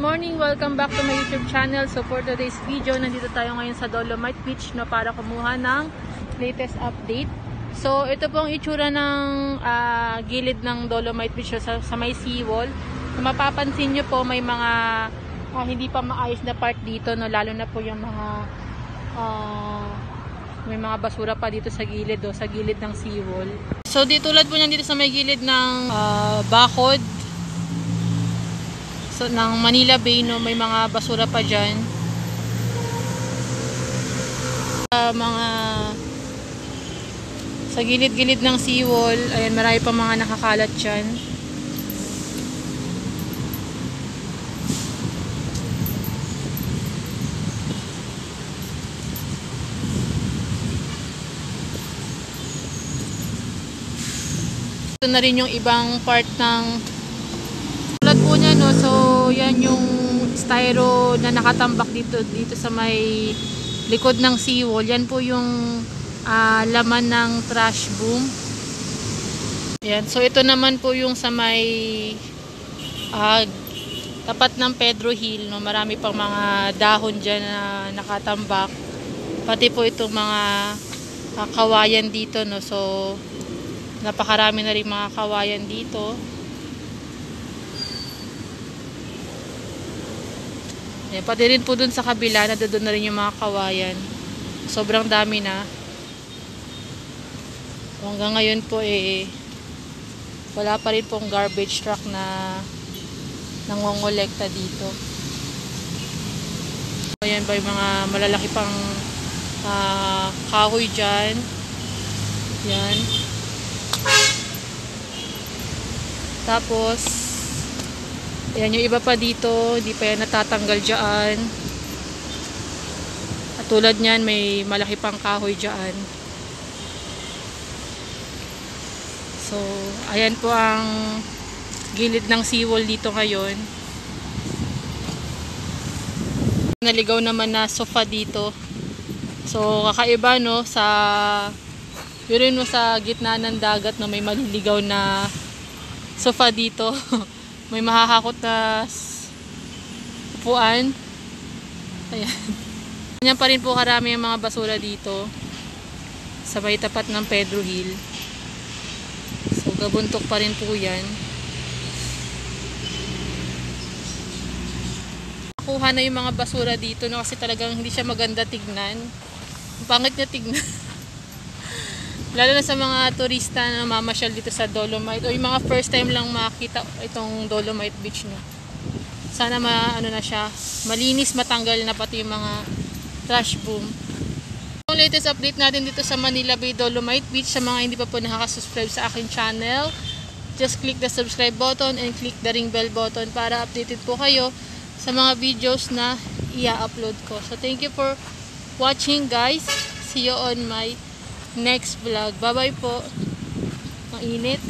morning! Welcome back to my YouTube channel. So for today's video, nandito tayo ngayon sa Dolomite Beach no, para kumuha ng latest update. So ito pong itsura ng gilid ng Dolomite Beach sa may seawall. Kung mapapansin nyo po, may mga hindi pa maayos na part dito, no, lalo na po yung mga may mga basura pa dito sa gilid, sa gilid ng seawall. So tulad po niyan dito sa may gilid ng bakod ng Manila Bay, no, may mga basura pa dyan. Mga sa gilid-gilid ng seawall, ayan, marami pa mga nakakalat dyan. Ito na rin yung ibang part ng tulad po niya, no. So yan yung styro na nakatambak dito sa may likod ng seawall. Yan po yung laman ng trash boom. Yan. So ito naman po yung sa may tapat ng Pedro Hill, no. Marami pang mga dahon dyan na nakatambak. Pati po itong mga kawayan dito, no. So napakarami na rin mga kawayan dito. Yan, pati rin po dun sa kabila, doon na rin yung mga kawayan. Sobrang dami na. Hanggang ngayon po wala pa rin pong garbage truck na nangongolekta dito. Ayan ba yung mga malalaki pang kahoy dyan. Yan. Tapos ayan, yung iba pa dito, hindi pa yan natatanggal dyan. At tulad nyan, may malaki pang kahoy dyan. So, ayan po ang gilid ng seawall dito ngayon. Naligaw naman na sofa dito. So, kakaiba, no, pero no, sa gitna ng dagat, no, may maliligaw na sofa dito. May mahahakot na upuan. Ayan. Ganyan pa rin po karami yung mga basura dito sa may tapat ng Pedro Hill. So gabuntok pa rin po yan. Nakuha na yung mga basura dito, no, kasi talagang hindi siya maganda tignan. Ang pangit niya tignan. Lalo na sa mga turista na mamasyal dito sa Dolomite o yung mga first time lang makita itong Dolomite Beach, no. Sana na siya, malinis, matanggal na pati yung mga trash boom. Yung latest update natin dito sa Manila Bay Dolomite Beach, sa mga hindi pa po nakaka-subscribe sa aking channel, just click the subscribe button and click the ring bell button para updated po kayo sa mga videos na i-upload ko. So thank you for watching, guys. See you on my next vlog. Bye bye po. Mainit.